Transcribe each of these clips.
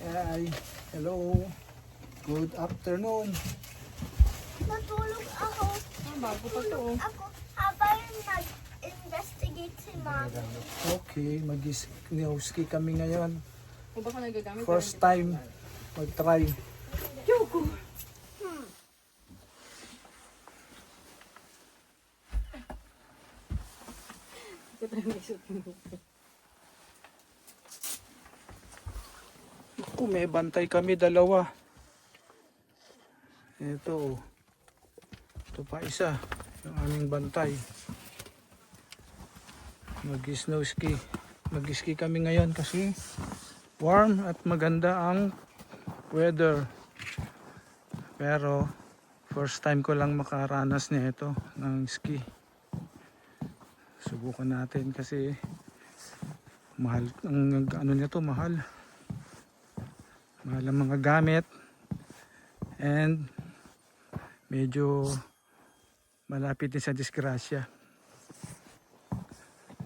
Hi. Hello. Good afternoon. Natulog ako. Bago pa to. Natulog ako habang nag-investigate si Mami. Okay, mag-ski kami ngayon. Kung baka nagagamit First time mag-try. Yoko! Ito tayo may suot mo. Ako, may bantay kami dalawa. Ito. Ito pa isa. Yung aming bantay. Mag-snow ski. Mag-ski kami ngayon kasi warm at maganda ang weather. Pero first time ko lang makaranas nito ng ski. Subukan natin kasi mahal ang ano nito, mahal. Mahal ang mga gamit and medyo malapit din sa disgrasya.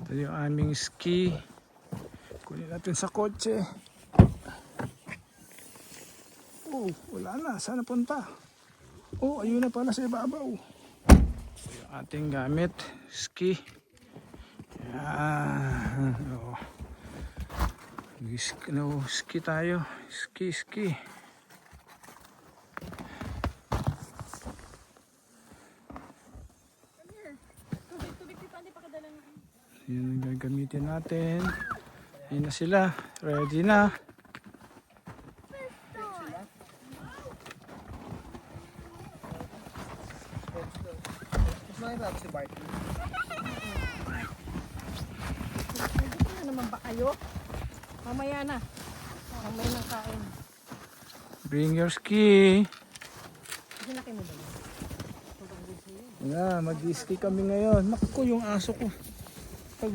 Ito yung aming ski. Kunin natin sa kotse. Oh, wala na. Saan napunta? Oh, ayun na pala sa ibabaw. Ito yung ating gamit. Ski. Yan. Oh. Ski tayo. Ski. Yan ang gagamitin natin. Yan na sila. Ready na. Ano naman ba kayo? Mamaya na. Mamaya ng kain. Bring your ski. Sinaki mo ba yun? Yeah, mag-ski kami ngayon. Naku, yung aso ko. Pag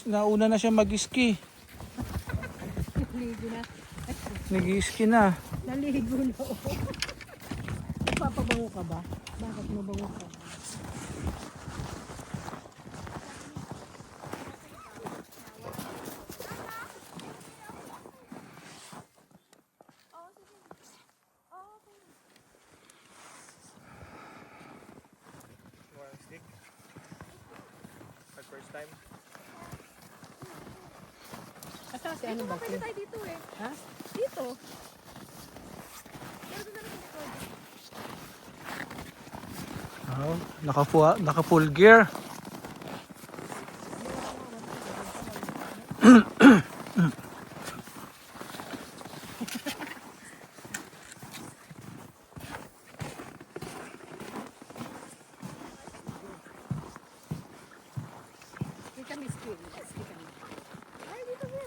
nauna na siya mag-ski. Naligo na. Nag-ski na. Naligo na. Papabango ka ba? Bakit mabango ka? First time. Asa si ano ba? Pwede tayo dito eh. Ha? Dito. Oh, naka full gear. Ski kami, ski. Ski kami. Ay, dito ba?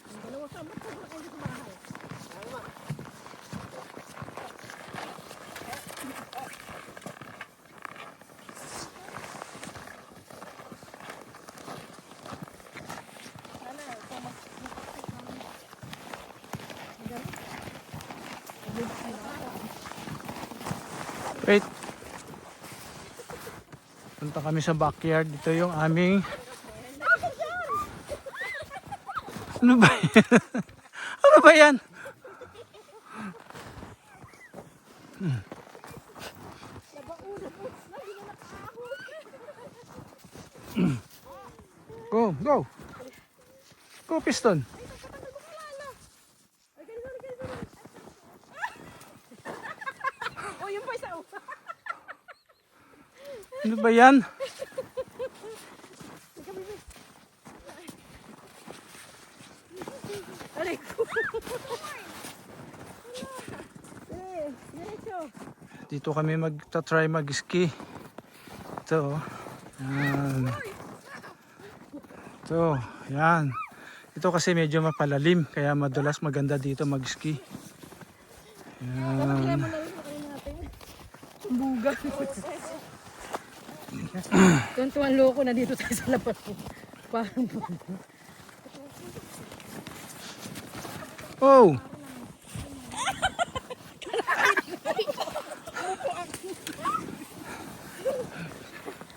Ang dalawa sa ba't sobrang kayo dito mahal? Wait. Punta kami sa backyard. Dito yung aming... Ano ba yan? Ano ba yan? Go. Go, piston. Oh, yung pa isa. Ano ba yan? Aray ko. Diretso. Dito kami magta-try mag-ski. Ito. Yan. Ito. Yan. Ito kasi medyo mapalalim. Kaya madalas maganda dito mag-ski. Kaya Yan. mo na rin makain natin. Buga. Tuntuan loko na dito tayo sa labas. Parang Oh!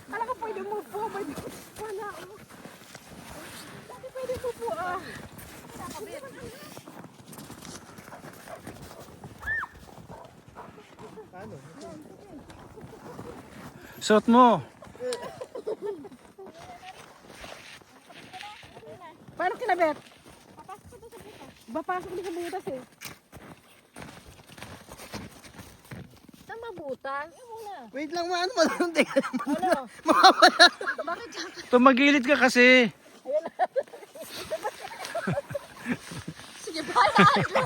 Kala ko pwede mo po. Wala ako. Dati pwede mo po ah. Suot mo. Paano kinabet? Papasok din sa butas eh. Saan mabutas? Wait lang, ano mo lang tingnan mo. Ano? Mawawala. Bakit siya? Tumagilid ka kasi. Sige, bye, Andre!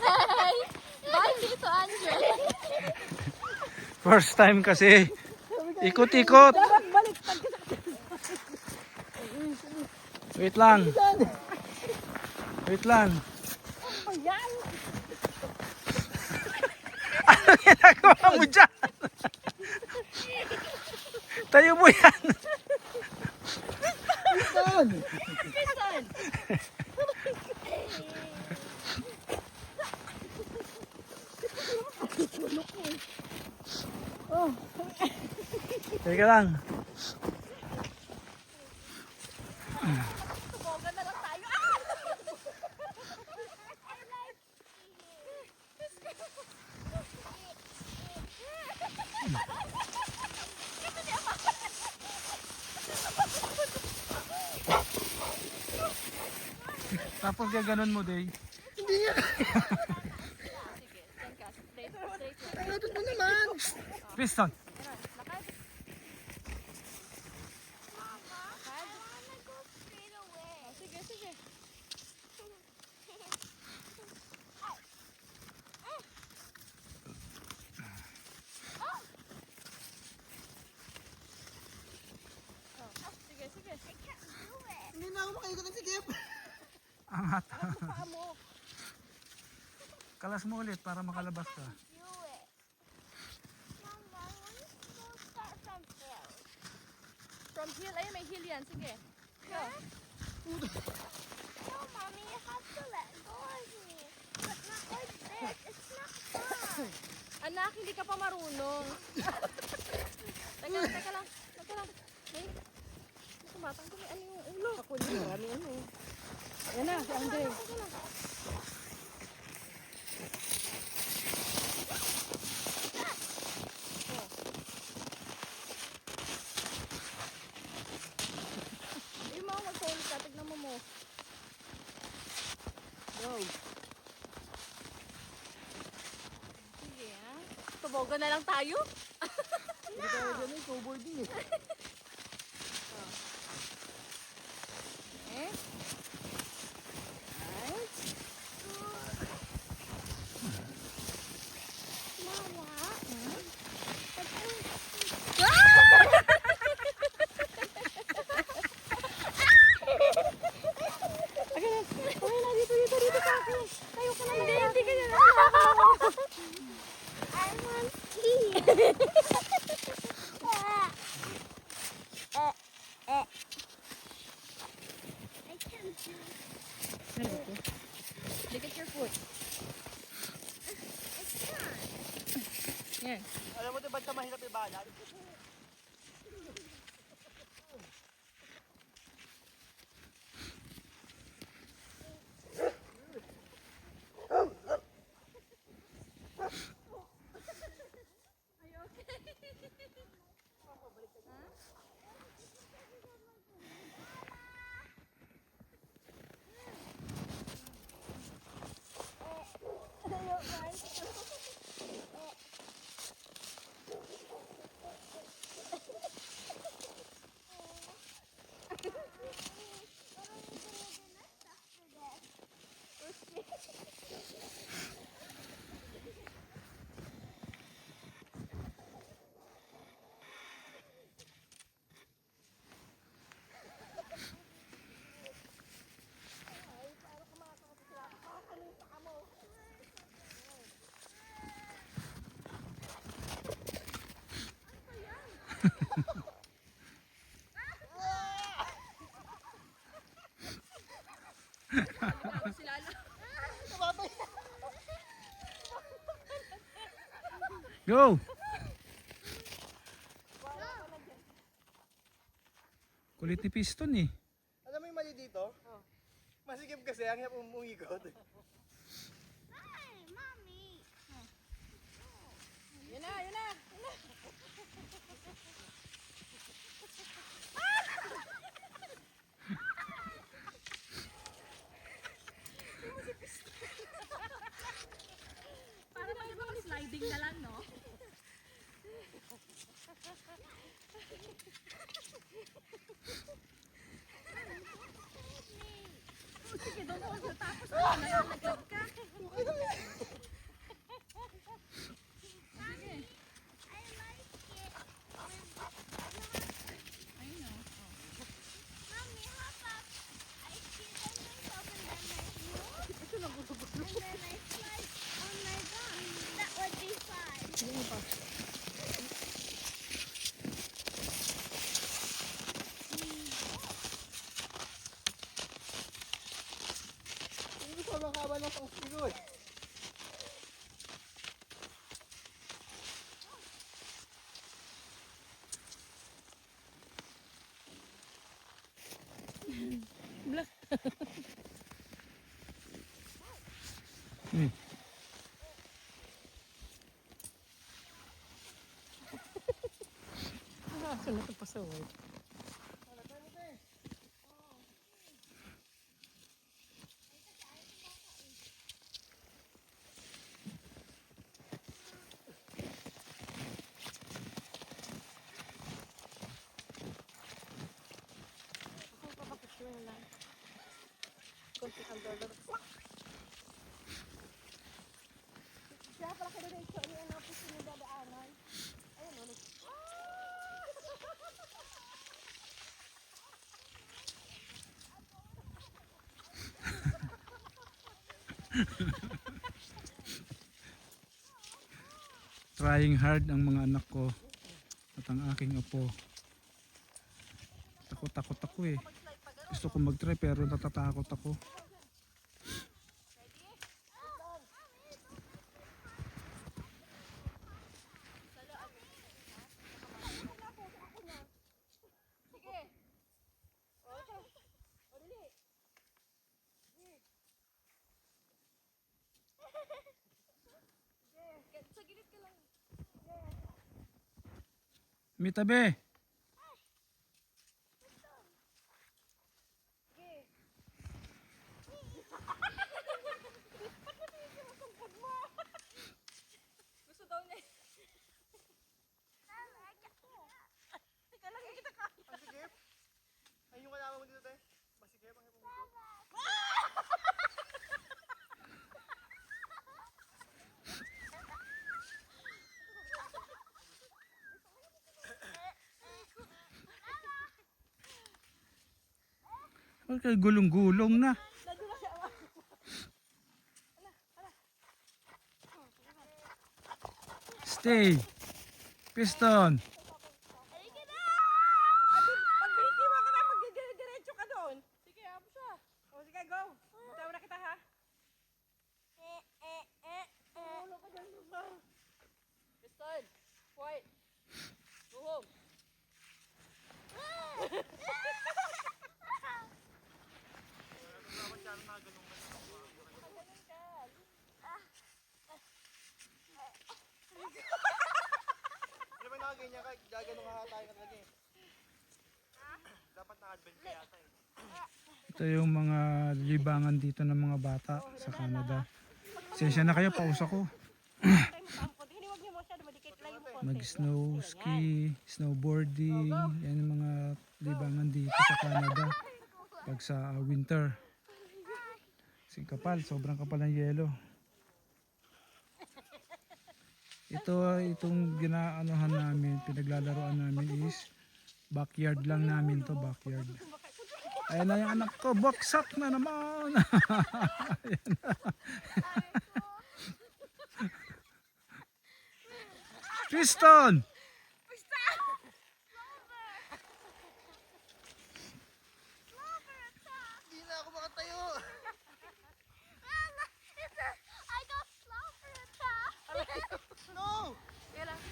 Bye, Tito Andre! First time kasi. Ikot-ikot. Baliktad ka sa... Wait lang. Wait lang. Ayan! Ano ginagawa mo dyan? Tayo mo yan. Saan? Teka lang. Tumogan na lang tayo. Tapos gaganon mo, Day. Pinatot mo naman. Piston. Sige, sige. Sige, sige. I can't do it. Hindi na ako makikot ng sikip. Angat. Paa mo. Kalas mo ulit para makalabas ka. Do it. Mama, when is supposed to start from here? From hill, ayun may hill yan. Sige. Go. No, Mommy, you have to let go of me. But not like this. It's not fun. Anak, hindi ka pa marunong. Teka lang, teka lang. Teka lang. Hey. Tumatang ko may ano yung ulo. Ako din, marami ano. Yan na, si Andre. Hindi mo mag-hold ka, tignan mo mo. Go. Sige ah. Tumogan na lang tayo? Hindi tayo dyan eh, snowboarding eh. Eh? Right. Okay na, dito sa akin. Tayo ka na lang. Hindi ka na. I want tea. I can't do it. Look at your foot. I can't. Yan. Alam mo ito ba't ka mahirap ibalan? Go! Kulit ni piston eh. Alam mo yung mali dito? Masikip kasi, ang hirap umikot. Hi, Mommy. Yun na, yun na. Para mag sliding na lang, no? Sige, doon ako. Tapos nalaglag ka. I like it. I know. Mommy, how about I sit on myself and then I move? And then I slide on my bum. That would be fun. Hindi ko sobrang haba ng pang ko eh. Aso na ito pa sa white. Ako papapicture na lang. Kunti ang dollar. Kaya pala kayo rin ito. Ano yung napos yung dadaanan? Ayun, ano? Trying hard ang mga anak ko at ang aking apo. Takot ako eh. Gusto ko mag-try pero natatakot ako. Sige. O, ito. O, dali. Sige. Sa gilid ka lang. Mitabi! Gusto daw niya. Teka lang, kita ka. Masikip? Ay, yung kalaman mo dito tayo. Masikip ang ipong dito. Okay, gulong-gulong na. Nandun na siya. Stay! Piston! Pag binitiwa ka na, mag-diretso ka doon. Sige, hapo siya. O, sige, go. Tawa na kita, ha? Ulo ka dyan, Lusa. Piston, quiet. Go home. Ano ba nakaganyan ka? Gaganong nga tayo talaga eh. Dapat naka-advent ka yata eh. Ito yung mga libangan dito ng mga bata sa Canada. Sensya na kayo, paus ako. Tayo mo pa konti. Hiniwag niyo mo siya, dumadikit lang yung konti. Mag-snow ski, snowboarding, yan yung mga libangan dito sa Canada. Pag sa winter. Kasi kapal, sobrang kapal ng yelo. Itong ginaanohan namin, pinaglalaroan namin is backyard lang namin to, backyard. Ayan na yung anak ko, baksak na naman. Ayan na. Piston! Hindi na ako makatayo. I got slobber attack. No! Sige lang.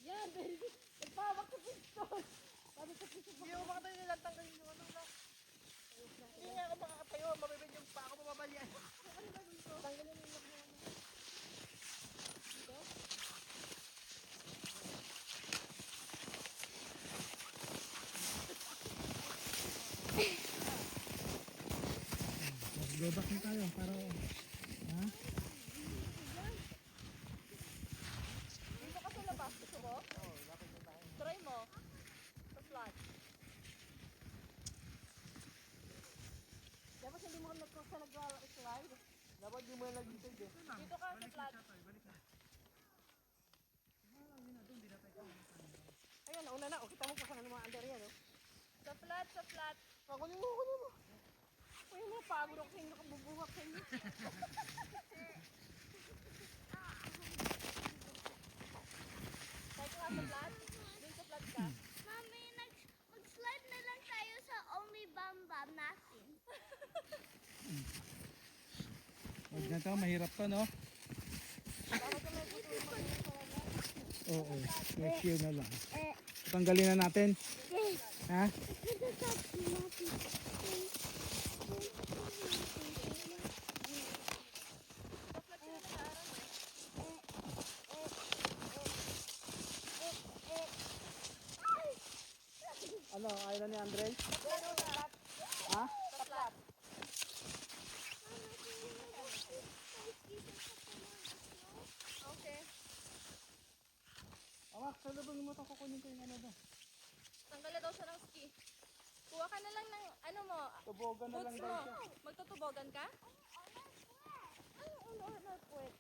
Yan, very good. Nagpawak sa piston. Sabi sa piston. Hindi ako makatayo nila. Tanggalin yung ano na. Hindi nga ako makakatayo. Mabibig yung pa ako mababalian. Tanggalin mo yung mga ano. Dito? Go back na tayo para ha? Dito ka sa labas. Gusto mo? Oo, lapit na tayo. Try mo. Sa flat. Dapat hindi mo sa nag-slide. Dapat di mo na nag-slide eh. Dito ka sa flat. Ayan, una na. O, kita mo pa sa mga under yan. Oh. Sa flat, sa flat. Kunin mo, kunin mo. Uy, mga pagod ako sa inyo. Kabubuhak sa inyo. Tayo ka sa flat. Doon sa flat ka. Mami, mag-slide na lang tayo sa only bam bam natin. Huwag na to, mahirap to no? Oo, next year na lang. Tanggalin na natin. Ha? Ano, ayaw na ni Andre? Ha? Sa flat. Okay. Awak, salubungin mo ito, kukunin ko yung ano doon. Tanggalin daw siya ng ski. Kuha ka na lang ng ano mo. Tubogan na lang Boots daw mo. siya. Magtutubogan ka? Ano na puwet?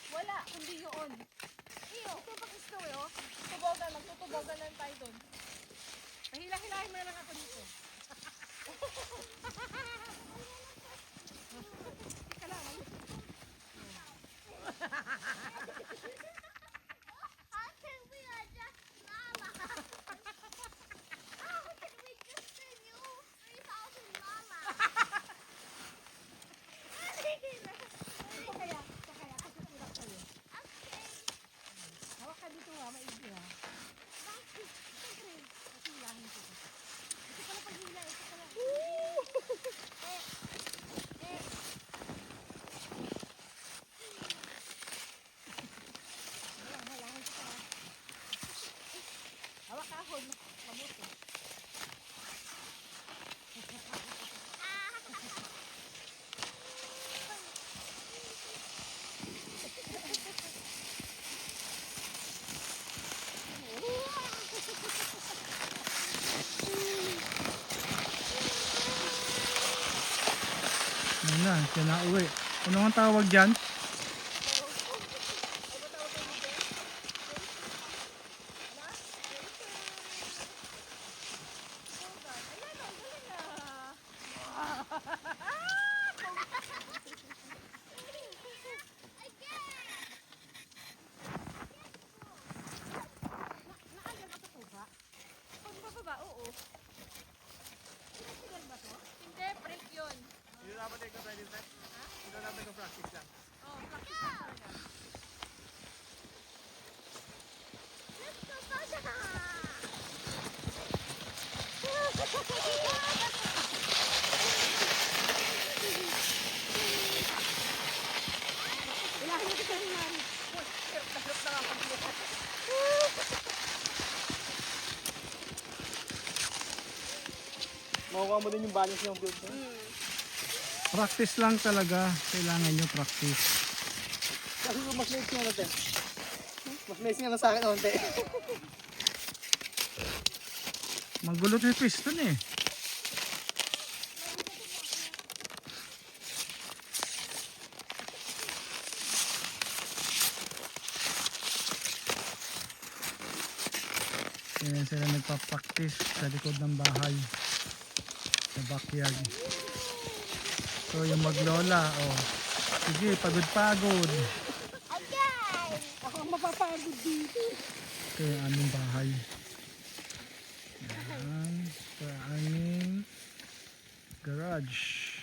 Wala, kundi yun. Iyo, ito pag gusto oh. Tubogan, magtutubogan lang tayo doon. Nahila-hilahin mo na lang ako dito. Ika lang, How can we adjust Lala? How can we just the new 3,000 Lala? kaya, kasi hirap kayo. Okay. Hawak ka dito ha, maigi ha. Kasi hilahin ko. Ito pala paghila, ito pala. Ayan, hilahin ko pa. Hawak ka ahon, mabuti. Yun na, siya na uwi. Ano ang tawag dyan? Oo. Hindi, break yun. Hindi dapat ikaw tayo dito. Hindi dapat ikaw practice lang. Oh, practice lang talaga. Let's go, Sasha! Ilahin ko sa nangyari. Hirap na ako dito. Makuha mo din yung balance ng build mo. Practice lang talaga. Kailangan nyo practice. Kasi kung mas nice nga natin. Mas nice nga na sa akin onte. Magulot yung piston eh. Kaya sila nagpa-practice sa likod ng bahay. Sa backyard. So yung maglola, oh. Sige, pagod-pagod. Again! Ako ang mapapagod dito. Ito yung aming bahay. Yan. Lodge.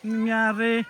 Anong nangyari?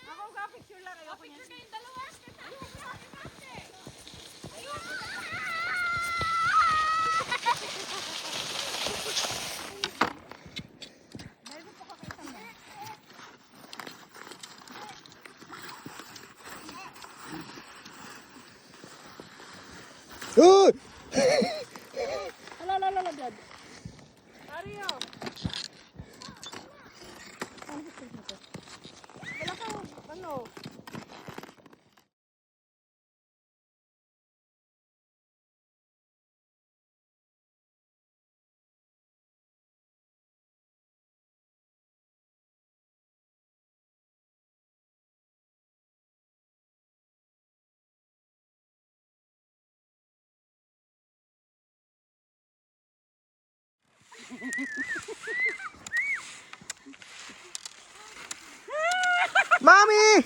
Ako ka, picture lang. Ayoko niyan. Picture kayong dalawa. Uy! Ala, blood. Mario! Wala ka, ano? Mami!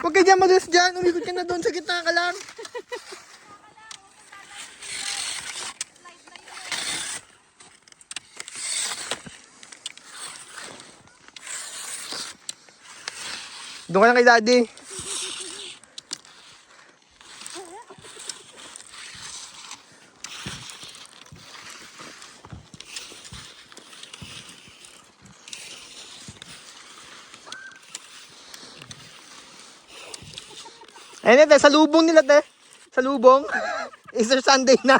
Huwag ka dyan madulas dyan. Umikot ka na doon sa gitna ka lang. Doon ka na kay daddy. Ayun te, sa lubong nila te. Sa lubong. Easter Sunday na.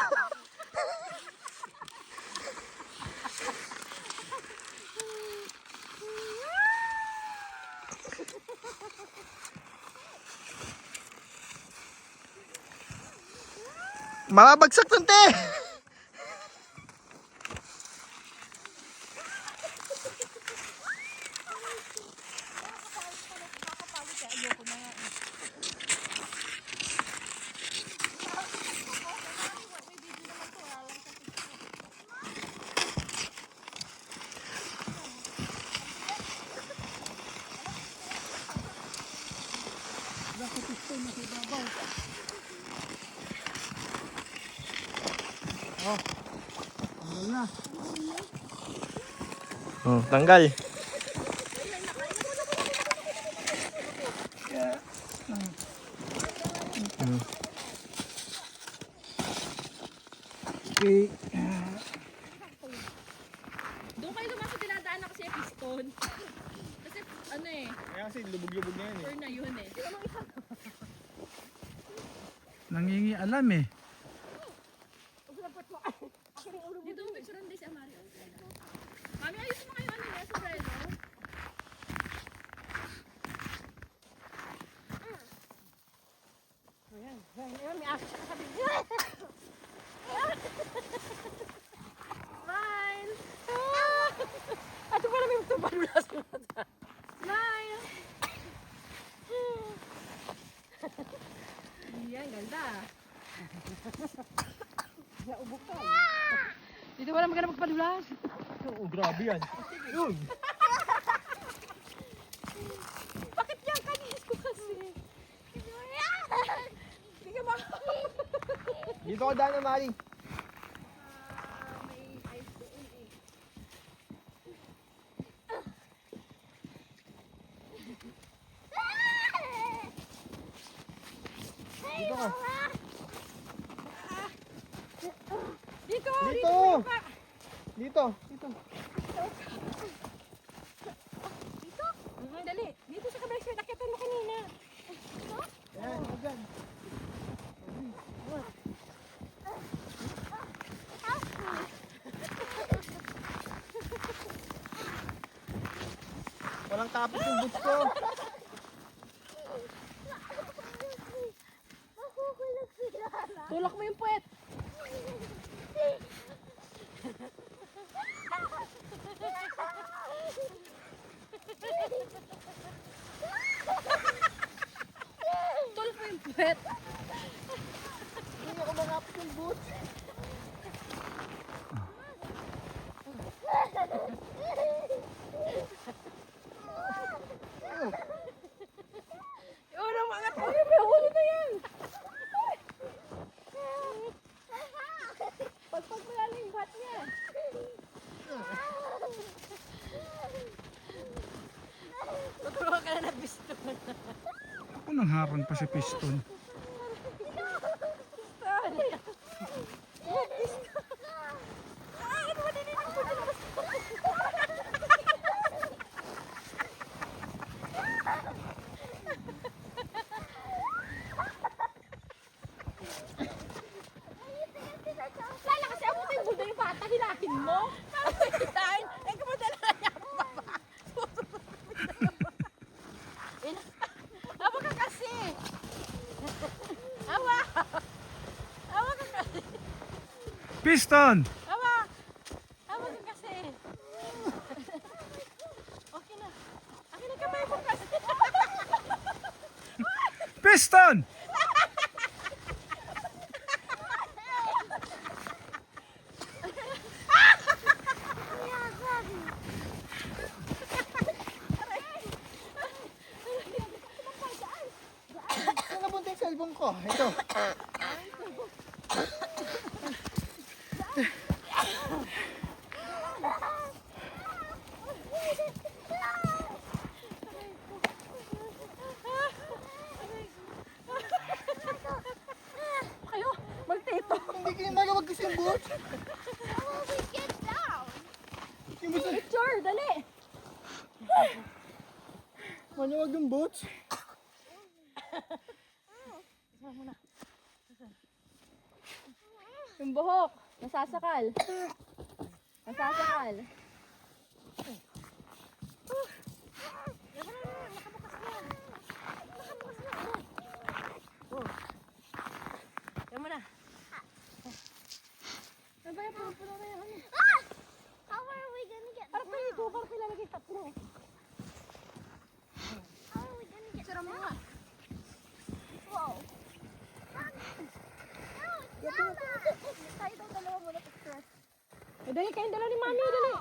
Mababagsak nun te. Oh, tanggal. Okay. Doon kayo naman sa dinadaan na kasi piston. Kasi ano eh, Kaya kasi lubog-lubog na yun for na yun eh. Nangingi alam eh. Dito mo picture din si Amario. Mami, ayos mo kayo ano niya sa Breno. Smile! Ato pala may magtapalulas mo na. Smile! Yan, ganda. Naubok ka. Dito wala maganda magpadulas. Oh, grabe yan. Yun. Dito ko daan na, Mari. May ice doon eh. Dito ka. Dito! Dito! Dito. Dito. Dali! Dito sa kabay sir, nakitan mo kanina. Ayan, dyan. Walang tapos yung boots ko. Tulak mo yung puwet. Tulak mo yung puwet. Hindi ako makapos yung boots. Unang mga tayo, may huli na yan. Pagpag mo lalo yung bat niya. Tuturuan ka na ng piston. Ako nang harang pa si Piston. Ano ba nilinig mo dyan? Lala kasi ako tayo bulda yung bata, hilahin mo. Hilahin. Eh, kamadala na niya ako baba. Awa ka kasi. Awa. Awa ka kasi. Piston! Awa. Awa ka kasi. Okay na. Akin na kamay mo kasi. Piston! Saan napunta yung cellphone ko? Ito. Kayo, magtito. Hindi kayo magawag kasi yung boots. Yung boots, Picture, dali. maluwag yung boots. Yung buhok, nasasakal. Nasasakal. Yan mo na. Ano ba yung puno na yan? Ano? How are we gonna get Parang pa ito, parang pilalagay tatlo. How are we gonna get Sira mo nga. Whoa. Tayo daw dalawa muna picture. Eh, dali kayong dalawa ni Mami, dali.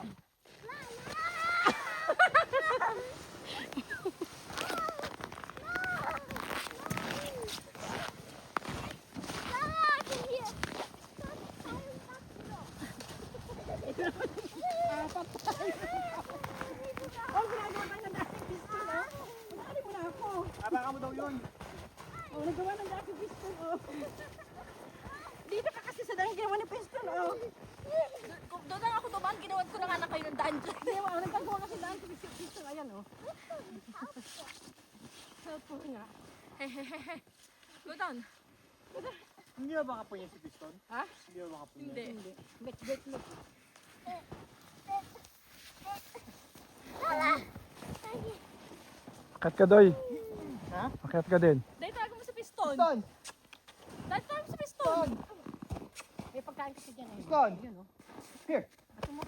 Oh, ginagawa tayo ng dating pistol, oh. Magkali mo na ako. Baka mo daw yun. Oh, nagawa ng dating pistol, oh. Dito ka kasi sa dating ginawa ni pistol, oh. Doon lang ako dumaan, ginawan ko na nga na kayo ng daan. Hindi, nagkagawa kasi daan ko pistol, ayan, oh. Help ko nga. Hehehe. Go down. Hindi ba baka po niya si Piston? Ha? Hindi ba baka po niya? Hindi. Bet, look. Akat ka, Doy. Ha? Akat ka din. Dahil tago mo sa piston. Piston! Dahil tago mo sa piston. May pagkain kasi dyan, eh. Piston! Yun, oh. Here! Ato mo.